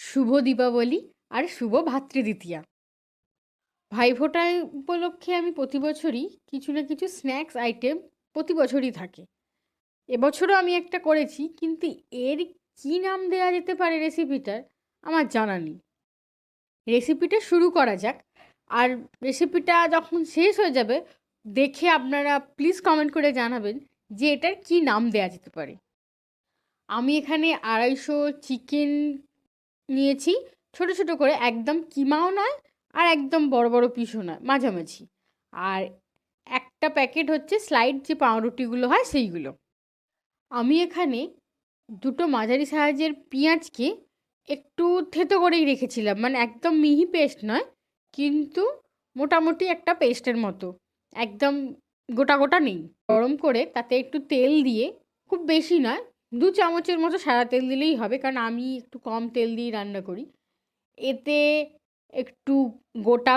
শুভ দীপাবলি আর শুভ ভাতৃদ্বিতীয়া। ভাইফোঁটা উপলক্ষে আমি প্রতি বছরই কিছু না কিছু স্ন্যাক্স আইটেম প্রতি বছরই থাকে। এবছরও আমি একটা করেছি, কিন্তু এর কী নাম দেওয়া যেতে পারে রেসিপিটার আমার জানা নেই। রেসিপিটা শুরু করা যাক। আর রেসিপিটা যখন শেষ হয়ে যাবে, দেখে আপনারা প্লিজ কমেন্ট করে জানাবেন যে এটার কী নাম দেওয়া যেতে পারে। আমি এখানে 250 চিকেন নিয়েছি, ছোট ছোট করে, একদম কিমাও নয় আর একদম বড় বড় পিসও নয়, মাঝামাঝি। আর একটা প্যাকেট হচ্ছে স্লাইড যে পাউরুটিগুলো হয় সেইগুলো। আমি এখানে দুটো মাঝারি সাইজের পেঁয়াজকে একটু থেতো করেই রেখেছিলাম, মানে একদম মিহি পেস্ট নয়, কিন্তু মোটামুটি একটা পেস্টের মতো, একদম গোটা গোটা নেই। গরম করে তাতে একটু তেল দিয়ে, খুব বেশি নয়, 2 চামচের মতো সাদা তেল দিলেই হবে, কারণ আমি একটু কম তেল দিয়ে রান্না করি। এতে একটু গোটা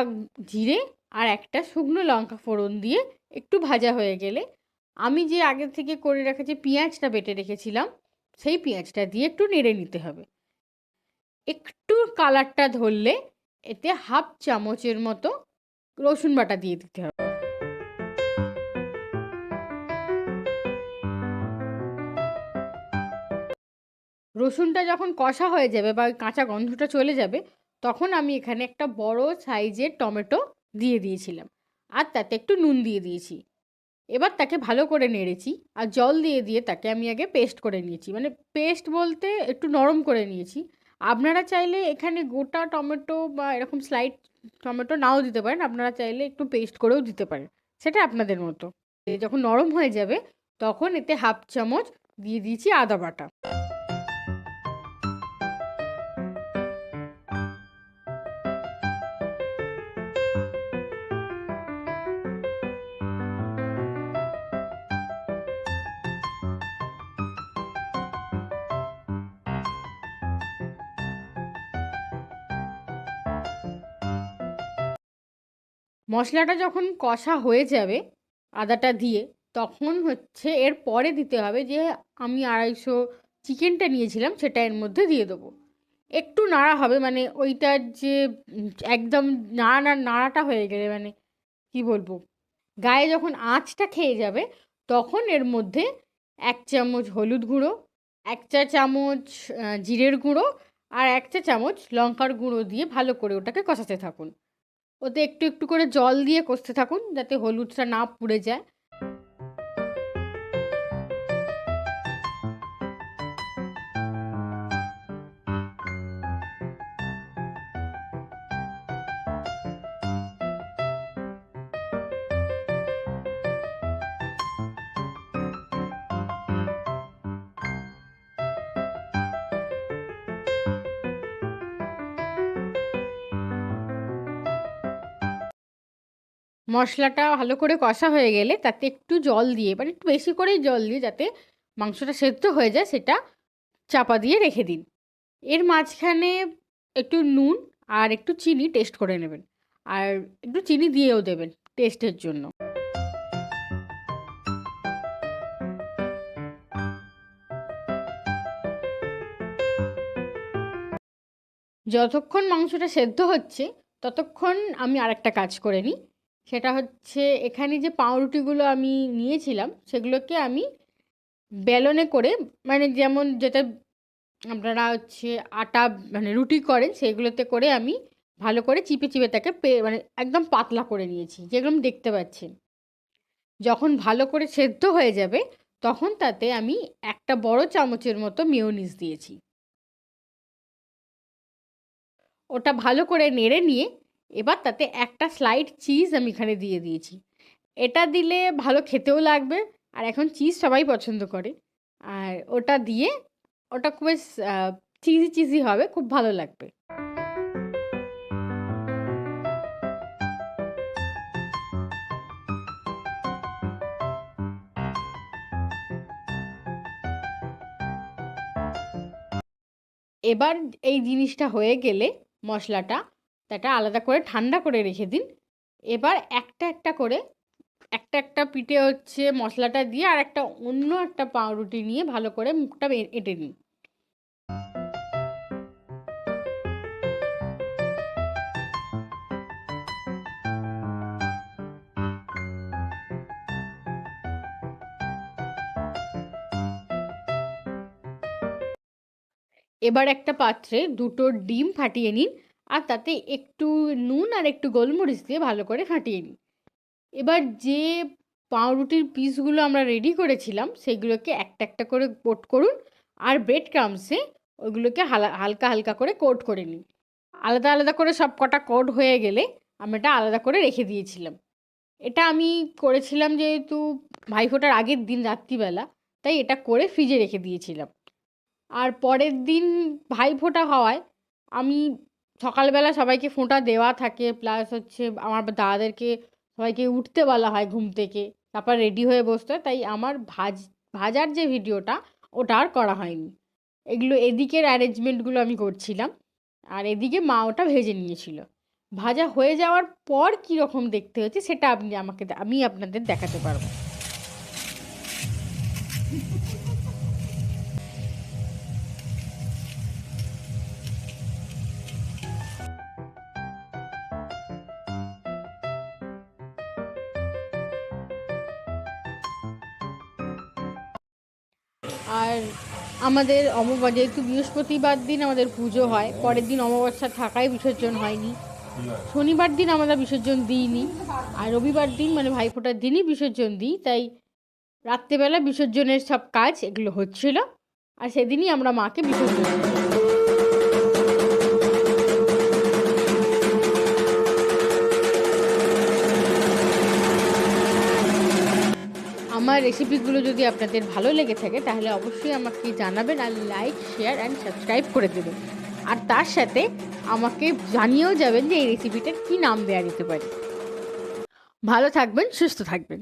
জিরে আর একটা শুকনো লঙ্কা ফোড়ন দিয়ে একটু ভাজা হয়ে গেলে, আমি যে আগে থেকে করে রাখা যে পেঁয়াজটা বেটে রেখেছিলাম সেই পেঁয়াজটা দিয়ে একটু নেড়ে নিতে হবে। একটু কালারটা ধরলে এতে 1/2 চামচের মতো রসুন বাটা দিয়ে দিতে হবে। রসুনটা যখন কষা হয়ে যাবে বা কাঁচা গন্ধটা চলে যাবে, তখন আমি এখানে একটা বড় সাইজের টমেটো দিয়ে দিয়েছিলাম, আর তাতে একটু নুন দিয়ে দিয়েছি। এবার তাকে ভালো করে নেড়েছি, আর জল দিয়ে দিয়ে তাকে আমি আগে পেস্ট করে নিয়েছি, মানে পেস্ট বলতে একটু নরম করে নিয়েছি। আপনারা চাইলে এখানে গোটা টমেটো বা এরকম স্লাইড টমেটো নাও দিতে পারেন, আপনারা চাইলে একটু পেস্ট করেও দিতে পারেন, সেটা আপনাদের মতো। যখন নরম হয়ে যাবে তখন এতে 1/2 চামচ দিয়ে দিয়েছি আদা বাটা। মশলাটা যখন কষা হয়ে যাবে আদাটা দিয়ে, তখন হচ্ছে এর পরে দিতে হবে যে আমি 250 চিকেনটা নিয়েছিলাম সেটা এর মধ্যে দিয়ে দেবো। একটু নাড়া হবে, মানে ওইটার যে একদম নাড়াটা হয়ে গেলে, মানে কি বলবো, গায়ে যখন আঁচটা খেয়ে যাবে, তখন এর মধ্যে 1 চামচ হলুদ গুঁড়ো, 1 চা চামচ জিরের গুঁড়ো, আর 1 চা চামচ লঙ্কার গুঁড়ো দিয়ে ভালো করে ওটাকে কষাতে থাকুন। ওতে একটু একটু করে জল দিয়ে কষতে থাকুন যাতে হলুদটা না পুড়ে যায়। মশলাটা ভালো করে কষা হয়ে গেলে তাতে একটু জল দিয়ে, মানে একটু বেশি করেই জল দিয়ে, যাতে মাংসটা সেদ্ধ হয়ে যায়, সেটা চাপা দিয়ে রেখে দিন। এর মাঝখানে একটু নুন আর একটু চিনি টেস্ট করে নেবেন, আর একটু চিনি দিয়েও দেবেন টেস্টের জন্য। যতক্ষণ মাংসটা সেদ্ধ হচ্ছে ততক্ষণ আমি আরেকটা কাজ করে নিই। সেটা হচ্ছে, এখানে যে পাউরুটিগুলো আমি নিয়েছিলাম সেগুলোকে আমি বেলনে করে, মানে যেমন যেটা আপনারা হচ্ছে আটা, মানে রুটি করেন সেগুলোতে করে আমি ভালো করে চিপে চিপে তাকে মানে একদম পাতলা করে নিয়েছি, যেগুলো দেখতে পাচ্ছেন। যখন ভালো করে সেদ্ধ হয়ে যাবে তখন তাতে আমি একটা বড় চামচের মতো মেয়োনিজ দিয়েছি। ওটা ভালো করে নেড়ে নিয়ে এবার তাতে একটা স্লাইড চিজ আমি এখানে দিয়ে দিয়েছি। এটা দিলে ভালো খেতেও লাগবে, আর এখন চিজ সবাই পছন্দ করে। আর ওটা দিয়ে ওটা খুব বেশ চিজি চিজি হবে, খুব ভালো লাগবে। এবার এই জিনিসটা হয়ে গেলে মশলাটা, তাটা আলাদা করে ঠান্ডা করে রেখে দিন। এবার একটা একটা করে, একটা একটা পিঠে হচ্ছে মশলাটা দিয়ে, আর একটা অন্য একটা পাউরুটি নিয়ে ভালো করে মুখটা এঁটে নিন। এবার একটা পাত্রে 2টো ডিম ফাটিয়ে নিন, আর তাতে একটু নুন আর একটু গোলমরিচ দিয়ে ভালো করে ফাটিয়ে নিন। এবার যে পাউরুটির পিসগুলো আমরা রেডি করেছিলাম সেগুলোকে একটা একটা করে কোট করুন, আর ব্রেড ক্রাম্বসে ওইগুলোকে হালকা হালকা করে কোট করে নিন। আলাদা আলাদা করে সব কটা কোট হয়ে গেলে আমরা এটা আলাদা করে রেখে দিয়েছিলাম। এটা আমি করেছিলাম যেহেতু ভাইফোঁটার আগের দিন রাত্রিবেলা, তাই এটা করে ফ্রিজে রেখে দিয়েছিলাম। আর পরের দিন ভাইফোঁটা হওয়ায় আমি সকালবেলা সবাইকে ফোঁটা দেওয়া থাকে, প্লাস হচ্ছে আমার দাদাদেরকে সবাইকে উঠতে বলা হয় ঘুম থেকে, তারপর রেডি হয়ে বসতে হয়, তাই আমার ভাজার যে ভিডিওটা ওটা আর করা হয়নি। এগুলো এদিকের অ্যারেঞ্জমেন্টগুলো আমি করছিলাম, আর এদিকে মা ওটা ভেজে নিয়েছিল। ভাজা হয়ে যাওয়ার পর কীরকম দেখতে হচ্ছে সেটা আমি আপনাদের দেখাতে পারবো। আর আমাদের যেহেতু বৃহস্পতিবার দিন আমাদের পুজো হয়, পরের দিন অমাবস্যা থাকায় বিসর্জন হয়নি। শনিবার দিন আমরা বিসর্জন দিইনি, আর রবিবার দিন মানে ভাইফোঁটার দিনই বিসর্জন দিই, তাই রাত্রেবেলা বিসর্জনের সব কাজ এগুলো হচ্ছিল, আর সেদিনই আমরা মাকে বিসর্জন দিই। আমার রেসিপিগুলো যদি আপনাদের ভালো লেগে থাকে তাহলে অবশ্যই আমাকে জানাবেন, আর লাইক, শেয়ার অ্যান্ড সাবস্ক্রাইব করে দেবেন। আর তার সাথে আমাকে জানিয়েও যাবেন যে এই রেসিপিটার কী নাম দেওয়া যেতে পারে। ভালো থাকবেন, সুস্থ থাকবেন।